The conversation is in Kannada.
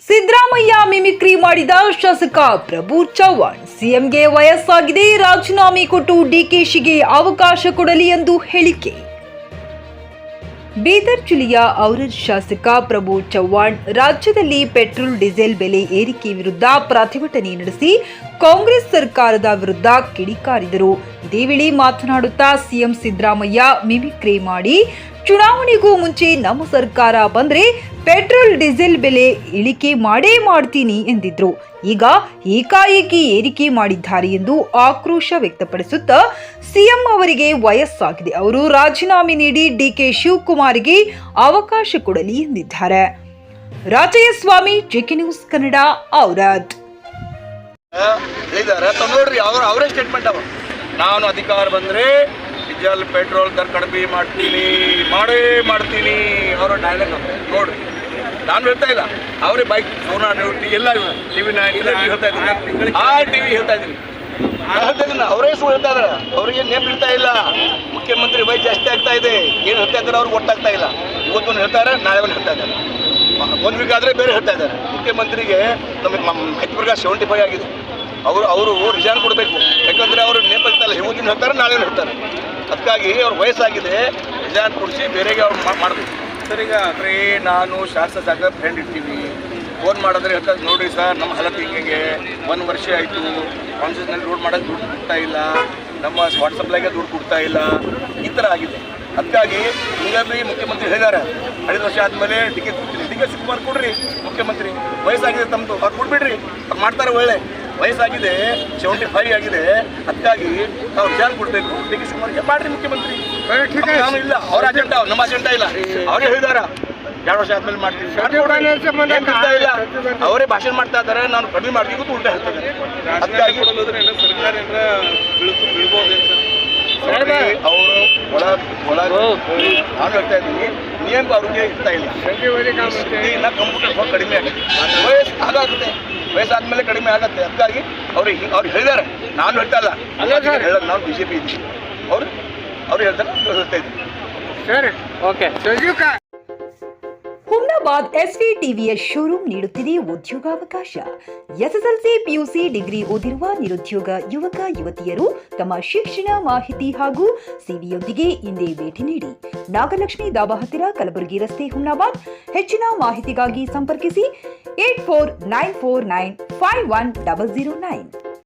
ಸಿದ್ದರಾಮಯ್ಯ ಮಿಮಿಕ್ರಿ ಮಾಡಿದ ಶಾಸಕ ಪ್ರಭು ಚವ್ಹಾಣ್ ಸಿಎಂಗೆ ವಯಸ್ಸಾಗಿದೆ, ರಾಜೀನಾಮೆ ಕೊಟ್ಟು ಡಿಕೆಶಿಗೆ ಅವಕಾಶ ಕೊಡಲಿ ಎಂದು ಹೇಳಿಕೆ. ಬೀದರ್ ಜಿಲ್ಲೆಯ ಔರಾದ್ ಶಾಸಕ ಪ್ರಭು ಚವ್ಹಾಣ್ ರಾಜ್ಯದಲ್ಲಿ ಪೆಟ್ರೋಲ್ ಡೀಸೆಲ್ ಬೆಲೆ ಏರಿಕೆ ವಿರುದ್ಧ ಪ್ರತಿಭಟನೆ ನಡೆಸಿ ಕಾಂಗ್ರೆಸ್ ಸರ್ಕಾರದ ವಿರುದ್ಧ ಕಿಡಿಕಾರಿದರು. ಇದೇ ವೇಳೆ ಮಾತನಾಡುತ್ತಾ ಸಿಎಂ ಸಿದ್ದರಾಮಯ್ಯ ಮಿಮಿಕ್ರಿ ಮಾಡಿ ಚುನಾವಣೆಗೂ ಮುಂಚೆ ನಮ್ಮ ಸರ್ಕಾರ ಬಂದ್ರೆ ಪೆಟ್ರೋಲ್ ಡೀಸೆಲ್ ಬೆಲೆ ಇಳಿಕೆ ಮಾಡೇ ಮಾಡ್ತೀನಿ ಎಂದಿದ್ರು. ಈಗ ಏಕಾಏಕಿ ಏರಿಕೆ ಮಾಡಿದ್ದಾರೆ ಎಂದು ಆಕ್ರೋಶ ವ್ಯಕ್ತಪಡಿಸುತ್ತಾ ಸಿಎಂ ಅವರಿಗೆ ವಯಸ್ಸಾಗಿದೆ, ಅವರು ರಾಜೀನಾಮೆ ನೀಡಿ ಡಿಕೆ ಶಿವಕುಮಾರ್ಗೆ ಅವಕಾಶ ಕೊಡಲಿ ಎಂದಿದ್ದಾರೆ. ರಾಜಯ್ಯಸ್ವಾಮಿ, ಜೆಕೆ ನ್ಯೂಸ್ ಕನ್ನಡ, ಔರಾದ್. ನೋಡ್ರಿ ಅವರೇ ಸ್ಟೇಟ್ಮೆಂಟ್ ಅವ, ನಾನು ಅಧಿಕಾರ ಬಂದ್ರೆ ಡೀಸೆಲ್ ಪೆಟ್ರೋಲ್ ದರ ಕಡಿಮೆ ಮಾಡೇ ಮಾಡ್ತೀನಿ ಅವರ ಡೈಲಾಗ್ ನೋಡ್ರಿ. ನಾನು ಹೇಳ್ತಾ ಇಲ್ಲ, ಅವರೇ ಬೈಕ್ ಸೋನಾ ಎಲ್ಲ ಟಿವಿ ಹೇಳ್ತಾ ಇದ್ದೀನಿ, ಆ ಟಿವಿ ಹೇಳ್ತಾ ಇದ್ದೀನಿ, ಅವರೇ ಸುಳ್ಳು ಹೇಳ್ತಾ ಇದ್ದಾರೆ. ಅವ್ರಿಗೆ ನೇಮ್ ಇರ್ತಾ ಇಲ್ಲ, ಮುಖ್ಯಮಂತ್ರಿ ವಯಸ್ಸು ಜಾಸ್ತಿ ಆಗ್ತಾ ಇದೆ, ಏನು ಹೇಳ್ತಾ ಇದ್ದಾರೆ ಅವ್ರಿಗೆ ಗೊತ್ತಾಗ್ತಾ ಇಲ್ಲ. ಇವತ್ತೊಂದು ಹೇಳ್ತಾರೆ, ನಾಳೆ ಒಂದು ಹೇಳ್ತಾ ಇದ್ದಾರೆ, ಒಂದು ವೀಕ್ ಆದರೆ ಬೇರೆ ಹೇಳ್ತಾ ಇದ್ದಾರೆ. ಮುಖ್ಯಮಂತ್ರಿಗೆ ನಮಗೆ ಹೆಚ್ಚುವರ್ಗ 75 ಆಗಿದೆ, ಅವರು ರಿಸೈನ್ ಕೊಡಬೇಕು. ಯಾಕಂದರೆ ಅವರು ನೇಮ್ ಇರ್ತಾ ಇಲ್ಲ, ಇವತ್ತಿನ ಹೇಳ್ತಾರೆ, ನಾಳೆ ಹೇಳ್ತಾರೆ. ಅದಕ್ಕಾಗಿ ಅವ್ರ ವಯಸ್ಸಾಗಿದೆ, ರಿಸೈನ್ ಕೊಡಿಸಿ ಬೇರೆಗೆ ಅವ್ರು ಮಾಡಬೇಕು. ಸರ್, ಈಗ ಅಂದರೆ ನಾನು ಶಾಸಕ ಫ್ರೆಂಡ್ ಇರ್ತೀವಿ, ಫೋನ್ ಮಾಡಿದ್ರೆ ಹೇಳ್ತಾರೆ, ನೋಡಿರಿ ಸರ್ ನಮ್ಮ ಹಾಲತ್ ಹಿಂಗೆ 1 ವರ್ಷ ಆಯಿತು, ಕಾನ್ಸ್ಟಿಟ್ಯೂಷನಲ್ಲಿ ರೋಡ್ ಮಾಡೋದು ದುಡ್ಡು ಕೊಡ್ತಾ ಇಲ್ಲ, ನಮ್ಮ ವಾಟ್ಸಪ್ಲಾಗೆ ದುಡ್ಡು ಕೊಡ್ತಾ ಇಲ್ಲ, ಈ ಥರ ಆಗಿದೆ. ಅದಕ್ಕಾಗಿ ಹಿಂಗಾಗಿ ಮುಖ್ಯಮಂತ್ರಿ ಹೇಳಿದ್ದಾರೆ, 5 ವರ್ಷ ಆದಮೇಲೆ ಟಿಕೆಟ್ ಕೊಡ್ತೀನಿ, ಟಿಕೆಟ್ ಶಿವಕುಮಾರ್ ಕೊಡ್ರಿ ಮುಖ್ಯಮಂತ್ರಿ, ವಯಸ್ಸಾಗಿದೆ ತಮ್ಮದು, ಅವ್ರು ಕೊಡ್ಬಿಡ್ರಿ, ಅವ್ರು ಮಾಡ್ತಾರೆ ಒಳ್ಳೆ. ವಯಸ್ಸಾಗಿದೆ, 75 ಆಗಿದೆ, ಅದಕ್ಕಾಗಿ ನಾವು ರಿಸೈನ್ ಕೊಡಬೇಕು, ಡಿ ಕೆ ಶಿವಕುಮಾರ್ಗೆ ಮಾಡ್ರಿ ಮುಖ್ಯಮಂತ್ರಿ. ಇಲ್ಲ ಅವ್ರ ಅಜೆಂಡಾ, ನಮ್ಮ ಅಜೆಂಡಾ ಇಲ್ಲ, ಅವರೇ ಹೇಳಿದಾರ 2 ವರ್ಷ ಆದ್ಮೇಲೆ ಮಾಡ್ತೀವಿ ಇಲ್ಲ, ಅವರೇ ಭಾಷಣ ಮಾಡ್ತಾ ಇದ್ದಾರೆ, ನಾನು ಕಡಿಮೆ ಮಾಡ್ತೀವಿ ಅಂತ ಉಲ್ಟಾ ಹೇಳ್ತಾರೆ. ಅದಕ್ಕಾಗಿ ಅವರು ನಾನು ಹೇಳ್ತಾ ಇದ್ದೀನಿ, ನಿಯಮ ಅವ್ರಿಗೆ ಇರ್ತಾ ಇಲ್ಲ, ಇನ್ನು ಕಂಪ್ಯೂಟರ್ ಕಡಿಮೆ ಆಗುತ್ತೆ, ವಯಸ್ಸು ಆಗುತ್ತೆ, ವಯಸ್ಸಾದ್ಮೇಲೆ ಕಡಿಮೆ ಆಗುತ್ತೆ. ಅದಕ್ಕಾಗಿ ಅವ್ರು ಹೇಳಿದ್ದಾರೆ, ನಾನು ಹೇಳ್ತಾ ಇಲ್ಲ, ಹೇಳೋದು ನಾವು BJP ಇದ್ದೀವಿ, ಅವ್ರು ಹೇಳ್ತಾರೆ, ಹೇಳ್ತಾ ಇದ್ದೀವಿ. ಸರಿ, ಓಕೆ. ಹುಮ್ನಾಬಾದ್ SVTVS ಶೋರೂಮ್ ನೀಡುತ್ತಿದೆ ಉದ್ಯೋಗಾವಕಾಶ. SSLC, PUC ಡಿಗ್ರಿ ಓದಿರುವ ನಿರುದ್ಯೋಗ ಯುವಕ ಯುವತಿಯರು ತಮ್ಮ ಶಿಕ್ಷಣ ಮಾಹಿತಿ ಹಾಗೂ ಸಿವಿಯೊಂದಿಗೆ ಹಿಂದೆ ಭೇಟಿ ನೀಡಿ. ನಾಗಲಕ್ಷ್ಮಿ ದಾಬಾ ಹತ್ತಿರ, ಕಲಬುರಗಿ ರಸ್ತೆ, ಹುಮ್ನಾಬಾದ್. ಹೆಚ್ಚಿನ ಮಾಹಿತಿಗಾಗಿ ಸಂಪರ್ಕಿಸಿ 8494951009.